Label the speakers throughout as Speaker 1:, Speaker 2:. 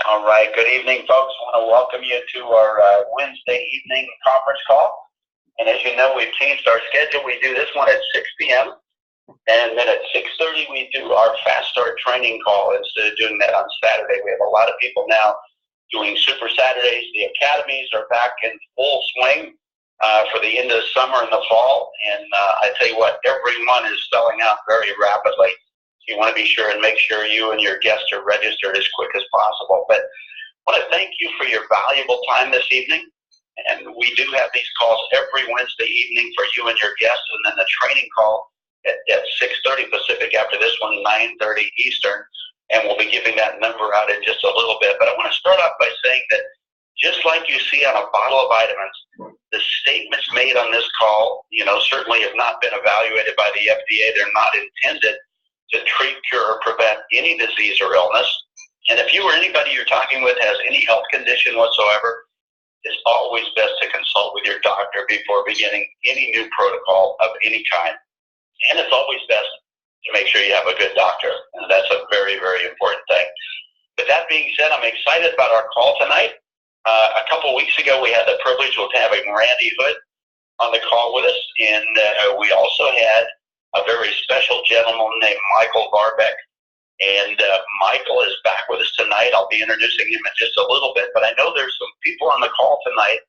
Speaker 1: All right. Good evening, folks. I want to welcome you to our Wednesday evening conference call. And as you know, we've changed our schedule. We do this one at 6 p.m. And then at 6:30, we do our Fast Start training call instead of doing that on Saturday. We have a lot of people now doing Super Saturdays. The academies are back in full swing for the end of the summer and the fall. And I tell you what, everyone is selling out very rapidly. You want to be sure and make sure you and your guests are registered as quick as possible. But I want to thank you for your valuable time this evening. And we do have these calls every Wednesday evening for you and your guests, and then the training call at 6:30 Pacific after this one, 9:30 Eastern. And we'll be giving that number out in just a little bit. But I want to start off by saying that just like you see on a bottle of vitamins, the statements made on this call, certainly have not been evaluated by the FDA. They're not intended to treat, cure, or prevent any disease or illness. And if you or anybody you're talking with has any health condition whatsoever, it's always best to consult with your doctor before beginning any new protocol of any kind. And it's always best to make sure you have a good doctor. And that's a very, very important thing. With that being said, I'm excited about our call tonight. A couple weeks ago, we had the privilege of having Randy Hood on the call with us. And we also had a very special gentleman named Michael Varbaek. And Michael is back with us tonight. I'll be introducing him in just a little bit, but I know there's some people on the call tonight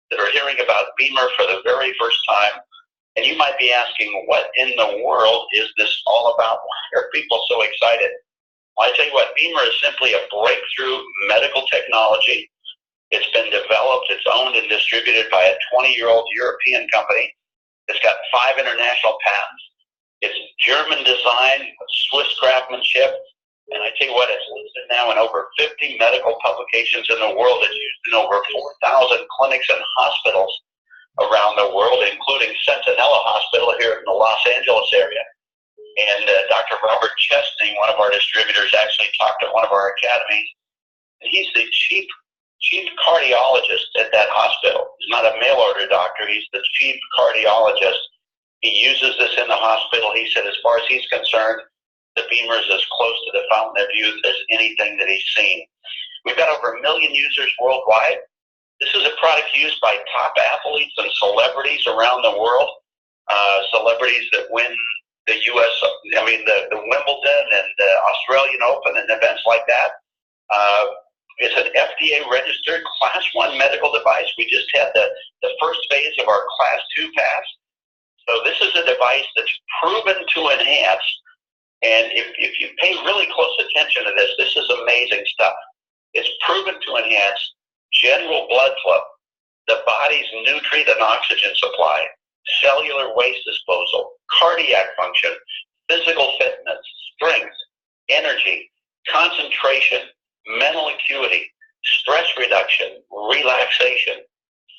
Speaker 1: that are hearing about BEMER for the very first time. And you might be asking, what in the world is this all about? Why are people so excited? Well, I tell you what, BEMER is simply a breakthrough medical technology. It's been developed, it's owned and distributed by a 20-year-old European company. It's got 5 international patents. It's German design, Swiss craftsmanship, and I tell you what, it's listed now in over 50 medical publications in the world. It's used in over 4,000 clinics and hospitals around the world, including Centinela Hospital here in the Los Angeles area. And Dr. Robert Chesney, one of our distributors, actually talked at one of our academies. And he's the chief cardiologist at that hospital. He's not a mail-order doctor. He's the chief cardiologist. He uses this in the hospital. He said, as far as he's concerned, the BEMER is as close to the fountain of youth as anything that he's seen. We've got over 1 million users worldwide. This is a product used by top athletes and celebrities around the world. Celebrities that win the the Wimbledon and the Australian Open and events like that. It's an FDA-registered Class 1 medical device. We just had the first phase of our Class 2 pass. So this is a device that's proven to enhance, and if you pay really close attention to this, this is amazing stuff. It's proven to enhance general blood flow, the body's nutrient and oxygen supply, cellular waste disposal, cardiac function, physical fitness, strength, energy, concentration, mental acuity, stress reduction, relaxation,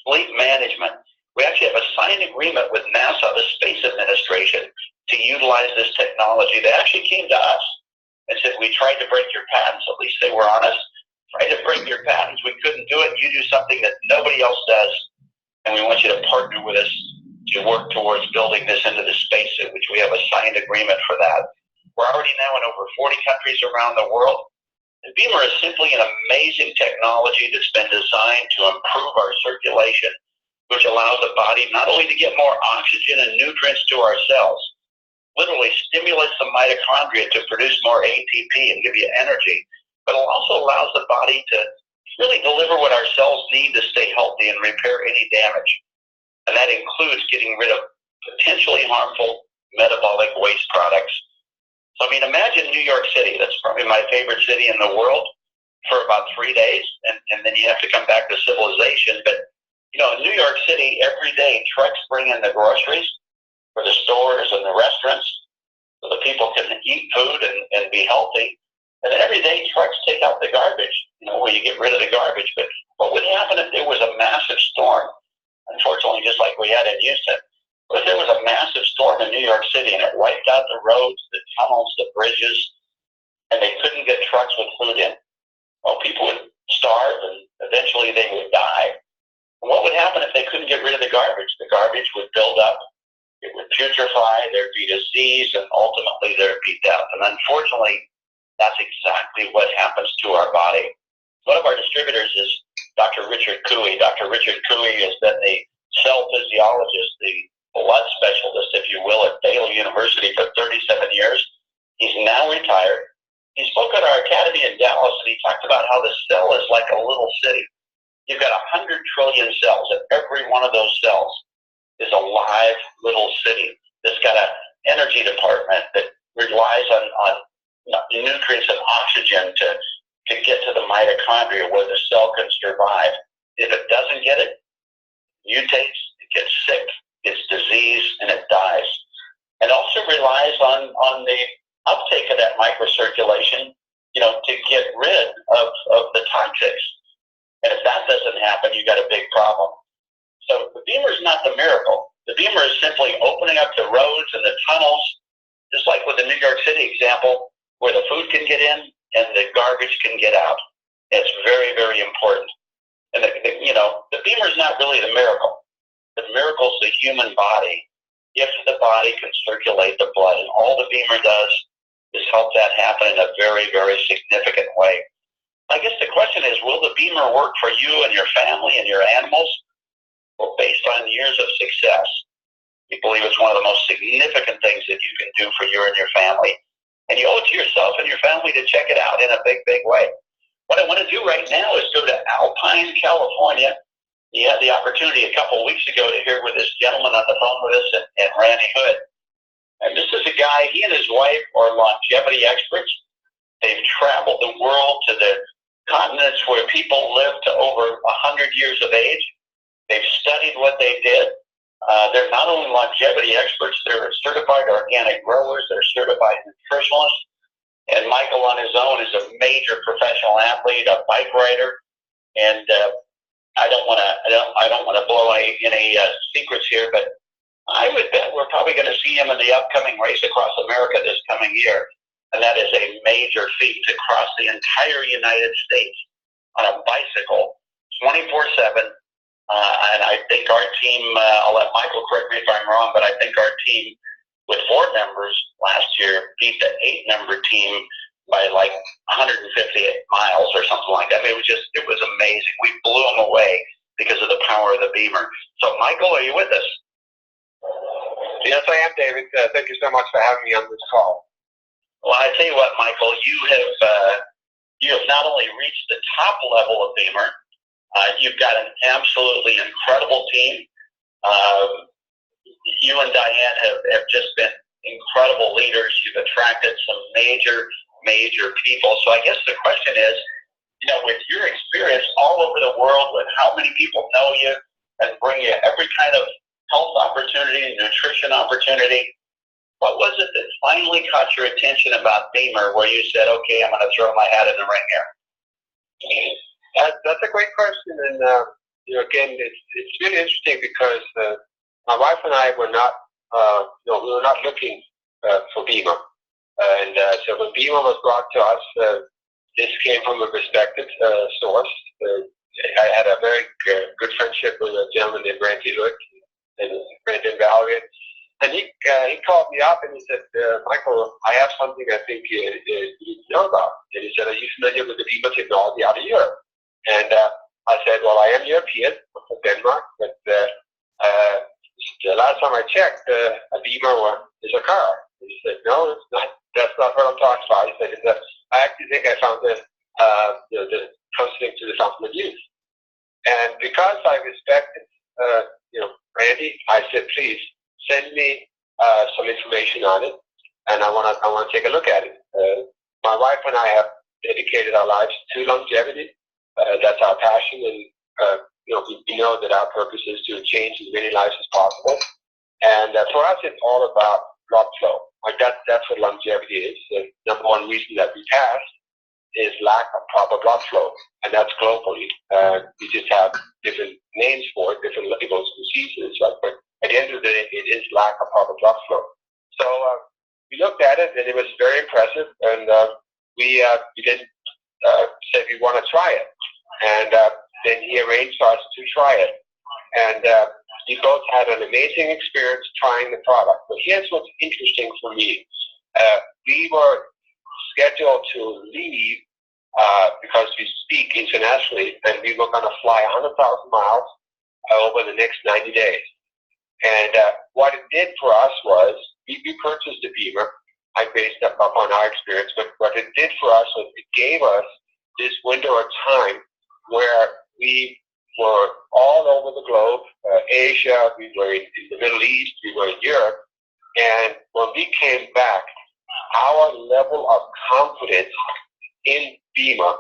Speaker 1: sleep management. We actually have a signed agreement with NASA, the Space Administration, to utilize this technology. They actually came to us and said, we tried to break your patents. At least they were honest. Tried to break your patents. We couldn't do it. You do something that nobody else does, and we want you to partner with us to work towards building this into the spacesuit, which we have a signed agreement for that. We're already now in over 40 countries around the world. And BEMER is simply an amazing technology that's been designed to improve our circulation, which allows the body not only to get more oxygen and nutrients to our cells, literally stimulates the mitochondria to produce more ATP and give you energy, but it also allows the body to really deliver what our cells need to stay healthy and repair any damage. And that includes getting rid of potentially harmful metabolic waste products. So, imagine New York City. That's probably my favorite city in the world for about 3 days, and then you have to come back to civilization. But in New York City, every day trucks bring in the groceries for the stores and the restaurants so the people can eat food and be healthy. And then every day trucks take out the garbage, where you get rid of the garbage. But what would happen if there was a massive storm? Unfortunately, just like we had in Houston, what if there was a massive storm in New York City and it wiped out the roads, the tunnels, the bridges, and they couldn't get trucks with food in? Well, people would starve and eventually they would die. And what would happen if they couldn't get rid of the garbage? The garbage would build up, it would putrefy, there'd be disease, and ultimately there'd be death. And unfortunately, that's exactly what happens to our body. one of our distributors is Dr. Richard Cooey. Dr. Richard Cooey has been the cell physiologist, the blood specialist, if you will, at Baylor University for 37 years. He's now retired. He spoke at our academy in Dallas, and he talked about how the cell is like a little city. You've got 100 trillion cells, and every one of those cells is a live little city that's got an energy department that relies on nutrients and oxygen to get to the mitochondria where the cell can survive. If it doesn't get it, mutates, it gets sick, gets disease, and it dies. It also relies on the uptake of that microcirculation, to get rid of the toxics. And if that doesn't happen, you got a big problem. So the BEMER is not the miracle. The BEMER is simply opening up the roads and the tunnels, just like with the New York City example, where the food can get in and the garbage can get out. It's very, very important. And the BEMER is not really the miracle. The miracle is the human body, if the body can circulate the blood. And all the BEMER does is help that happen in a very, very significant way. I guess the question is, will the BEMER work for you and your family and your animals? Well, based on years of success, we believe it's one of the most significant things that you can do for you and your family. And you owe it to yourself and your family to check it out in a big, big way. What I want to do right now is go to Alpine, California. You had the opportunity a couple of weeks ago to hear with this gentleman on the phone with us and Randy Hood. And this is a guy, he and his wife are longevity experts. They've traveled the world to the continents where people live to over 100 years of age. They've studied what they did. They're not only longevity experts, they're certified organic growers, they're certified nutritionalists. And Michael on his own is a major professional athlete, a bike rider. And I don't want to blow any secrets here, but I would bet we're probably going to see him in the upcoming race across America this coming year. And that is a major feat to cross the entire United States on a bicycle, 24/7. And I think our team, I'll let Michael correct me if I'm wrong, but I think our team with 4 members last year beat the 8-member team by like 158 miles or something like that. I mean, it was amazing. We blew them away because of the power of the BEMER. So, Michael, are you with us?
Speaker 2: Yes, I am, David. Thank you so much for having me on this call.
Speaker 1: Well, I tell you what, Michael, you have not only reached the top level of BEMER, you've got an absolutely incredible team. You and Diane have just been incredible leaders. You've attracted some major people. So I guess the question is, with your experience all over the world, with how many people know you and bring you every kind of health opportunity, nutrition opportunity, what was it that finally caught your attention about BEMER where you said, okay, I'm going to throw my hat in the ring here?
Speaker 2: That's a great question. And, again, it's really interesting because my wife and I were not, we were not looking for BEMER. And so when BEMER was brought to us, this came from a respected source. I had a very good friendship with a gentleman named Randy Hood and Brandon Valiant. And he called me up and he said, Michael, I have something I think you know about. And he said, are you familiar with the BEMER technology out of Europe? And I said, well, I am European, I'm from Denmark, but the last time I checked, a BEMER is a car. And he said, no, it's not. That's not what I'm talking about. He said, I actually think I found the closest thing to the fountain of youth. And because I respected, Randy, I said, please send me some information on it, and I want to take a look at it. My wife and I have dedicated our lives to longevity. That's our passion, and we know that our purpose is to change as many lives as possible. And for us, it's all about blood flow. Like that's what longevity is. The number one reason that we pass is lack of proper blood flow, and that's globally. We just have different names for it, different labels, diseases. But at the end of the day, it is lack of proper blood flow. So we looked at it, and it was very impressive, and we then said we want to try it. And then he arranged for us to try it. And we both had an amazing experience trying the product. But here's what's interesting for me. We were scheduled to leave because we speak internationally, and we were going to fly 100,000 miles over the next 90 days. And what it did for us was we purchased the BEMER. I based it upon our experience, but what it did for us was it gave us this window of time where we were all over the globe, Asia, we were in the Middle East, we were in Europe, and when we came back, our level of confidence in BEMER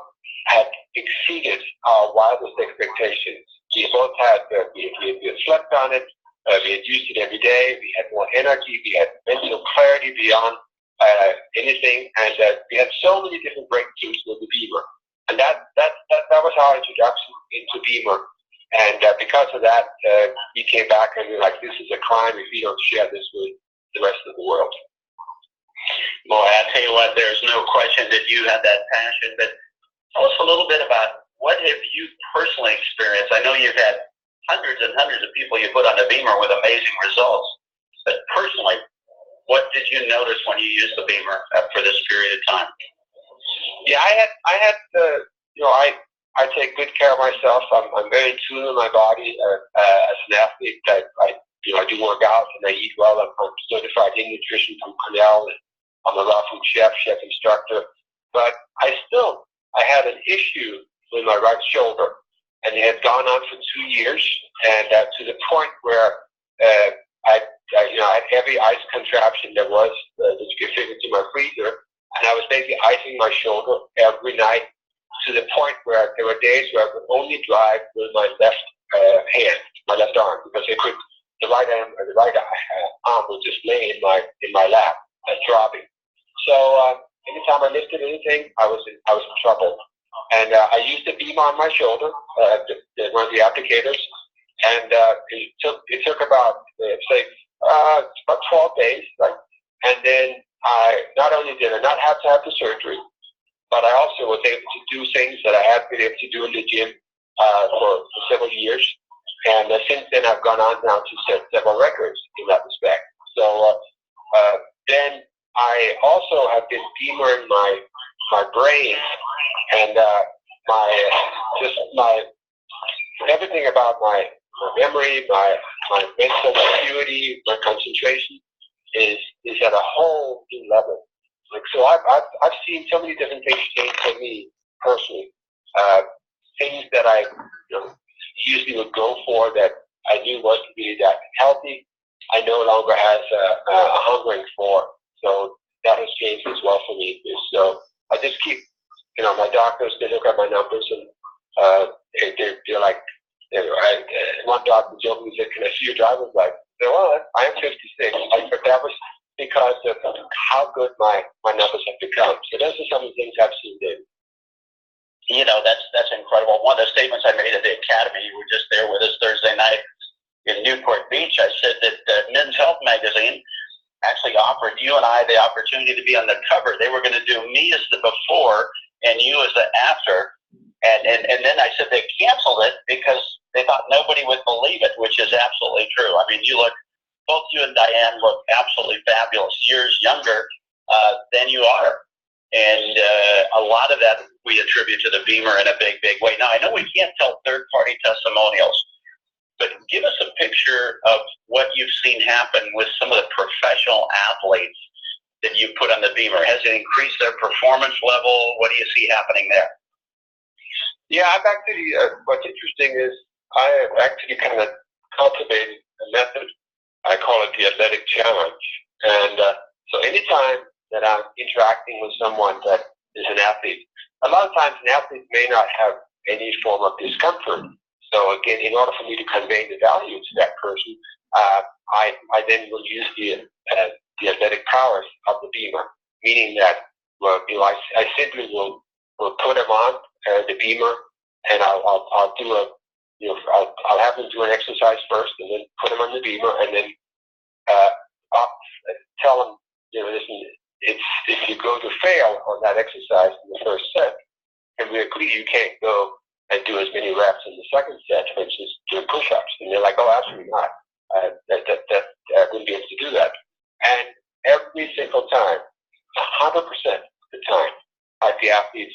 Speaker 2: had exceeded our wildest expectations. We both had, we had slept on it, we had used it every day, we had more energy, we had mental clarity beyond anything, and we had so many different breakthroughs with the BEMER. And that was our introduction into BEMER. And because of that, we came back and we were like, this is a crime if we don't share this with the rest of the world.
Speaker 1: Boy, I tell you what, there's no question that you had that passion, but tell us a little bit about what have you personally experienced? I know you've had hundreds and hundreds of people you put on the BEMER with amazing results, but personally, what did you notice when you used the BEMER for this period of time?
Speaker 2: Yeah, I had you know, I take good care of myself. I'm very in tune with my body. As an athlete, I do work out and I eat well. I'm certified in nutrition from Cornell, and I'm a raw food chef instructor. But I had an issue with my right shoulder, and it had gone on for 2 years, and to the point where I had every ice contraption there was that you could fit into my freezer, and I was basically icing my shoulder every night to the point where there were days where I could only drive with my left hand, my left arm, because the right arm would just lay in my lap, throbbing. So anytime I lifted anything, I was in trouble. And I used the BEMER on my shoulder, one of the applicators, and it took about about 12 days, right? And then not only did I not have to have the surgery, but I also was able to do things that I had been able to do in the gym for several years. And since then, I've gone on now to set several records in that respect. So then I also have been BEMERing my brain and everything about my memory, my mental acuity, my concentration is at a whole new level. Like, so I've seen so many different things change for me personally. Things that I usually would go for that I knew wasn't really that healthy, I no longer has a hungering for. So that has changed as well for me. So I just keep, my doctors, they look at my numbers and they're like, one doctor jokingly said, "Can I see your driver's license?" I said, "Well, I am 56. But that was because of how good my numbers have become. So those are some of the things I've seen there.
Speaker 1: That's incredible. One of the statements I made at the Academy, you were just there with us Thursday night in Newport Beach. I said that Men's Health magazine actually offered you and I the opportunity to be on the cover. They were going to do me as the before and you as the after. And then I said they canceled it because they thought nobody would believe it, which is absolutely true. I mean, both you and Diane look absolutely fabulous, years younger than you are. And a lot of that we attribute to the BEMER in a big, big way. Now, I know we can't tell third-party testimonials, but give us a picture of what you've seen happen with some of the professional athletes that you put on the BEMER. Has it increased their performance level? What do you see happening there?
Speaker 2: Yeah, I've actually, what's interesting is I have actually kind of cultivated a method. I call it the athletic challenge. And so anytime that I'm interacting with someone that is an athlete, a lot of times an athlete may not have any form of discomfort. So again, in order for me to convey the value to that person, I then will use the athletic powers of the BEMER, meaning that I simply will put them on the BEMER, and I'll do I'll have them do an exercise first, and then put them on the BEMER, and then I'll tell them, listen, if you go to fail on that exercise in the first set, and we agree you can't go and do as many reps in the second set, for instance, doing push-ups. And they're like, "Oh, absolutely not. I wouldn't be able to do that." And every single time, 100% of the time, the athletes,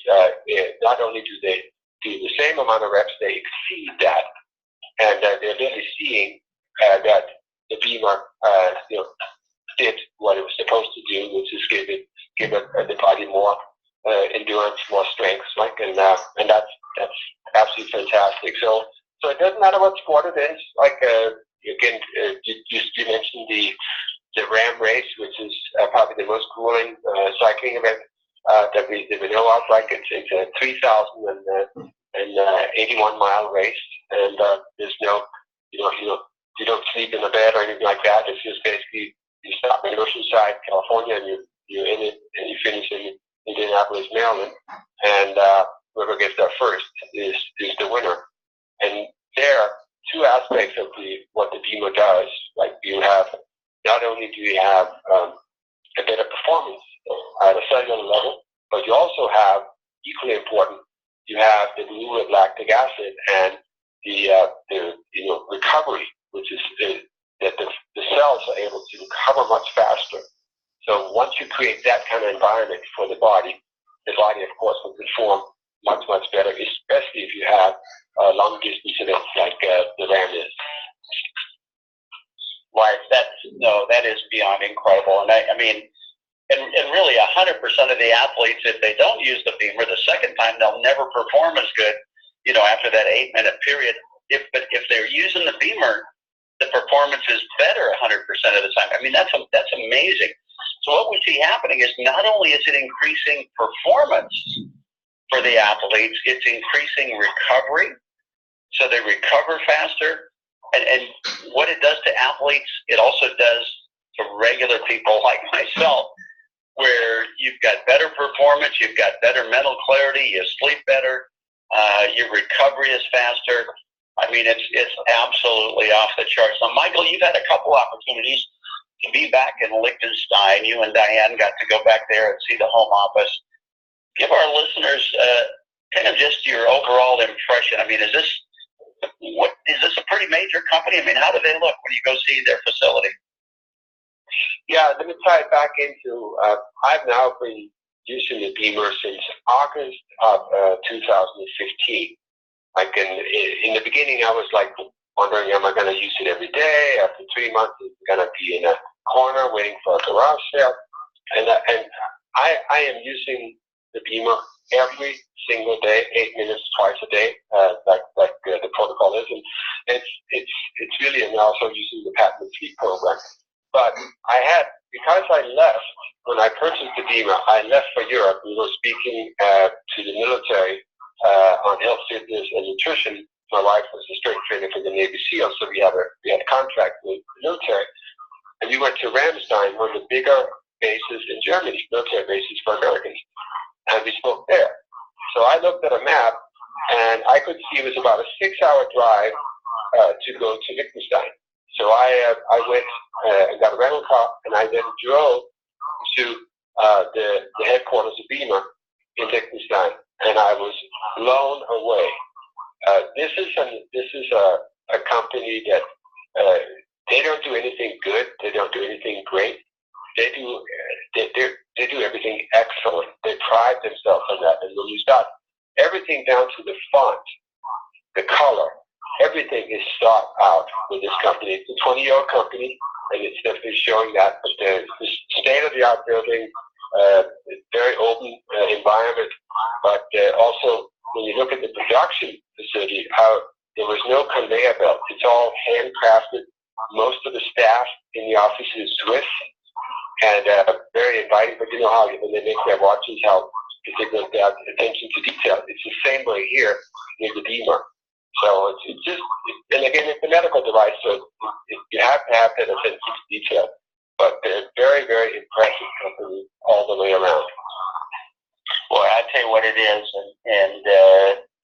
Speaker 2: not only do they do the same amount of reps, they exceed that. And they're really seeing that the BEMER did what it was supposed to do, which is give the body more endurance, more strength, like, and that's absolutely fantastic. So it doesn't matter what sport it is. Like again, you mentioned the Ram race, which is probably the most grueling cycling event that we know of. Like it's a 3,081-mile race, and there's no you don't sleep in the bed or anything like that. It's just basically you stop in Oceanside, California, and you're in it, and you finish in Indianapolis, Maryland, and whoever gets there first is the winner. And there are two aspects of what the BEMER does. Like you have, not only do you have a better performance at a cellular level, but you also have, equally important, you have the removal of lactic acid and the recovery, which is that the cells are able to recover much faster. So once you create that kind of environment for the body, of course, will perform much, much better, especially if you have long distance events like the Ram is.
Speaker 1: Right, that is beyond incredible. And I mean, and really 100% of the athletes, if they don't use the BEMER the second time, they'll never perform as good, after that 8-minute period. But if they're using the BEMER, the performance is better 100% of the time. I mean, that's amazing. So what we see happening is not only is it increasing performance for the athletes, it's increasing recovery, so they recover faster. And what it does to athletes, it also does to regular people like myself, where you've got better performance, you've got better mental clarity, you sleep better, your recovery is faster. I mean, it's absolutely off the charts. Now, Michael, you've had a couple opportunities to be back in Liechtenstein. You and Diane got to go back there and see the home office. Give our listeners kind of just your overall impression. I mean, is this a pretty major company? I mean, how do they look when you go see their facility?
Speaker 2: Yeah, let me tie it back into, I've now been using the BEMER since August of 2015. Like in the beginning, I was like wondering, am I going to use it every day? After 3 months, it's going to be in a corner waiting for a garage sale. And I am using the BEMER every single day, 8 minutes twice a day, like the protocol is. And it's really, and also using the patented sleep program. But because I left, when I purchased the BEMER, I left for Europe. We were speaking to the military on health, fitness, and nutrition. My wife was a strength trainer for the Navy SEALs, so we had a contract with the military. And we went to Ramstein, one of the bigger bases in Germany, military bases for Americans. And we spoke there. So I looked at a map, and I could see it was about a 6-hour drive to go to Liechtenstein. So I went and got a rental car, and I then drove to the headquarters of BEMER in Liechtenstein, and I was blown away. This is a company that they don't do anything good. They don't do anything great. They do everything excellent. They pride themselves on that. And when you start everything down to the font, the color, everything is thought out with this company. It's a 20-year-old company, and it's definitely showing that. But the state-of-the-art building, very open environment, but also when you look at the production facility, how there was no conveyor belt. It's all handcrafted. Most of the staff in the office is Swiss, and very inviting. But you know how when they make their watches, how particular they have attention to detail. It's the same way here with the BEMER. So it's just, and again, it's a medical device, so you have to have that attention to detail. But they're very, very impressive company all the way around.
Speaker 1: Well, I tell you what it is, and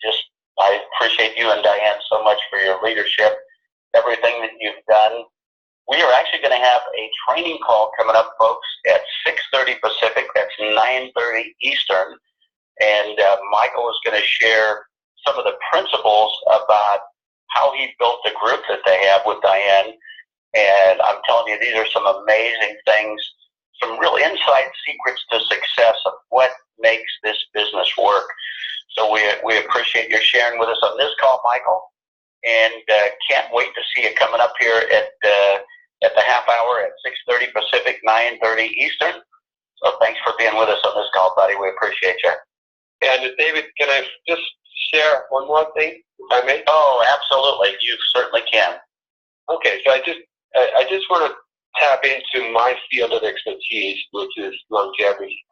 Speaker 1: just I appreciate you and Diane so much for your leadership, everything that you've done. We are actually going to have a training call coming up, folks, at 6:30 Pacific. That's 9:30 Eastern, and Michael is going to share some of the principles about how he built the group that they have with Diane. And I'm telling you, these are some amazing things some real inside secrets to success of what makes this business work. So we appreciate your sharing with us on this call, Michael, and can't wait to see you coming up here at the half hour at 6:30 Pacific, 9:30 Eastern. So thanks for being with us on this call, buddy. We appreciate you.
Speaker 2: And David, can I just share one more thing, if I may?
Speaker 1: Oh, absolutely. You certainly can.
Speaker 2: Okay, so I just want to tap into my field of expertise, which is longevity.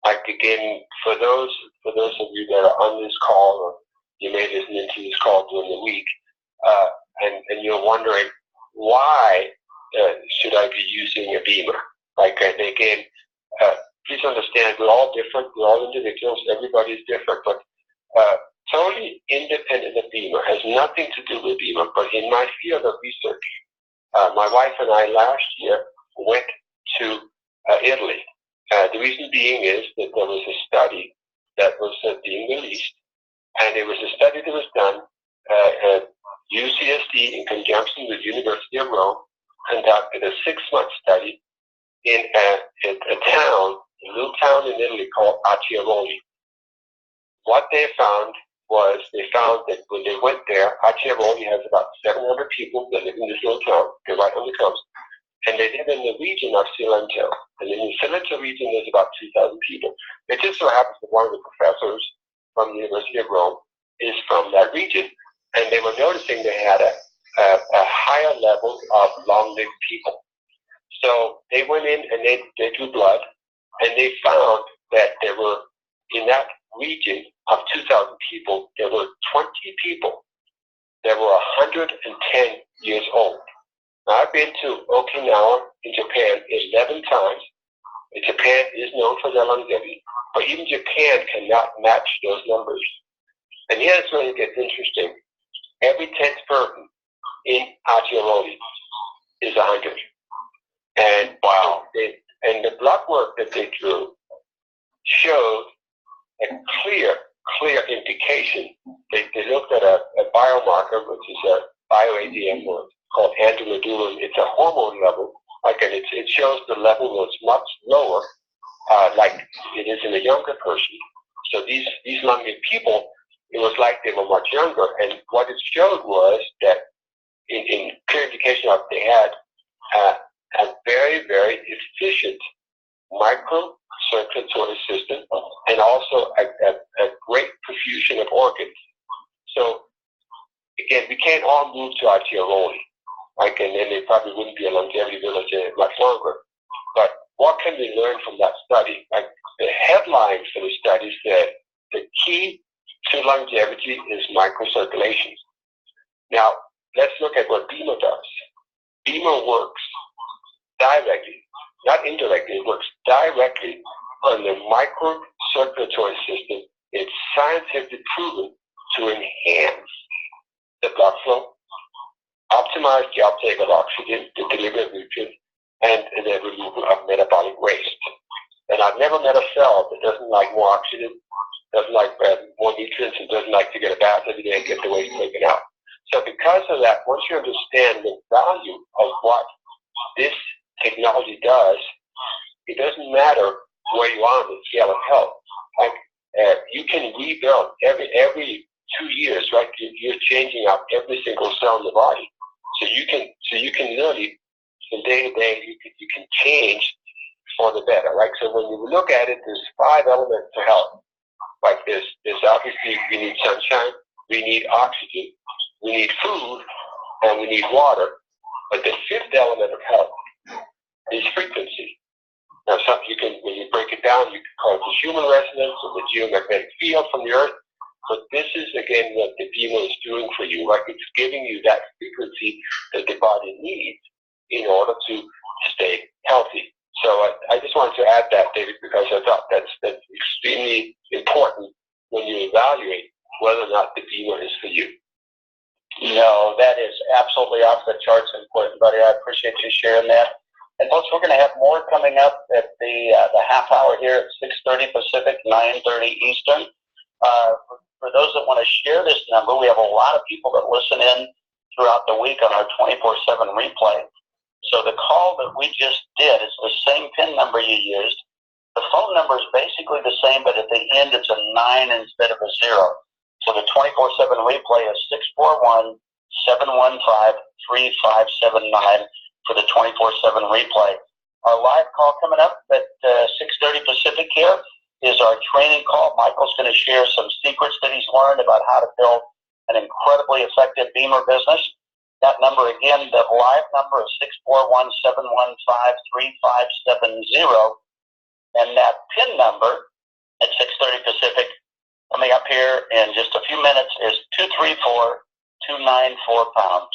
Speaker 2: Like, again, for those of you that are on this call, or you may listen into this call during the week, and you're wondering, why should I be using a BEMER? Like, and again, please understand, we're all different, we're all individuals, everybody's different, but totally independent of BEMER, has nothing to do with BEMER. But in my field of research, my wife and I last year went to Italy. The reason being is that there was a study that was being released, and it was a study that was done at UCSD in conjunction with University of Rome, conducted a 6-month study in a town, a little town in Italy called Acciaroli. What they found was that when they went there, Acciaroli has about 700 people that live in this little town. They're right on the coast. And they live in the region of Cilento. And in the Cilento region, there's about 2,000 people. It just so happens that one of the professors from the University of Rome is from that region. And they were noticing they had a higher level of long-lived people. So they went in and they drew blood, and they found that there were, in that region of 2,000 people, there were 20 people that were 110 years old. Now, I've been to Okinawa in Japan 11 times. Japan is known for their longevity, but even Japan cannot match those numbers. And here's where it gets interesting. Every 10th person in Acciaroli is 100. And wow! And the blood work that they drew showed a clear indication. They looked at a biomarker, which is a bioADM called andromedullin. It's a hormone level, and it shows the level was much lower, like it is in a younger person. So these long-lived people, it was like they were much younger. And what it showed was that in clear indication of they had a very, very efficient microcirculatory system, and also a great perfusion of organs. So again, we can't all move to Acciaroli, and then it probably wouldn't be a longevity village much longer. But what can we learn from that study? Like, the headline for the study said the key to longevity is microcirculation. Now, let's look at what BEMER does. BEMER works directly, not indirectly, it works directly on the microcirculatory system. It's scientifically proven to enhance the blood flow, optimize the uptake of oxygen, the delivery of nutrients, and the removal of metabolic waste. And I've never met a cell that doesn't like more oxygen, doesn't like more nutrients, and doesn't like to get a bath every day and get the waste taken out. So because of that, once you understand the value of what this technology does, it doesn't matter where you are on the scale of health. You can rebuild every 2 years, right? You're changing out every single cell in the body. So you can literally, from day to day, you can change for the better, right? So when you look at it, there's 5 elements to health. Like there's obviously, we need sunshine, we need oxygen, we need food, and we need water. But the 5th element of health is frequency. Now, when you break it down, you can call it the human resonance or the geomagnetic field from the Earth. But this is, again, what the BEMER is doing for you. Like, it's giving you that frequency that the body needs in order to stay healthy. So I just wanted to add that, David, because I thought that's extremely important when you evaluate whether or not the BEMER is for you.
Speaker 1: No, that is absolutely off the charts important, buddy. I appreciate you sharing that. And folks, we're going to have more coming up at the half hour here at 6:30 Pacific, 9:30 Eastern. For those that want to share this number, we have a lot of people that listen in throughout the week on our 24/7 replay. So the call that we just did is the same PIN number you used. The phone number is basically the same, but at the end it's a 9 instead of a 0. So the 24/7 replay is 641-715-3579 for the 24/7 replay. Our live call coming up at 6:30 Pacific here is our training call. Michael's going to share some secrets that he's learned about how to build an incredibly effective BEMER business. That number again, the live number is 641-715-3570. And that PIN number at 6:30 Pacific coming up here in just a few minutes is 234-294-pound.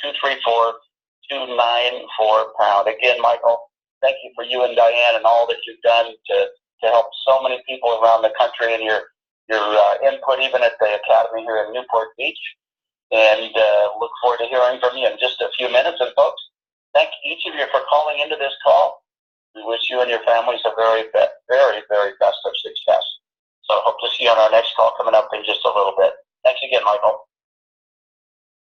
Speaker 1: 234-294-pound. Again, Michael, thank you for you and Diane and all that you've done to help so many people around the country, and your input even at the Academy here in Newport Beach. And look forward to hearing from you in just a few minutes. And folks, thank each of you for calling into this call. We wish you and your families the very, very, very best of success. So hope to see you on our next call coming up in just a little bit. Thanks again, Michael.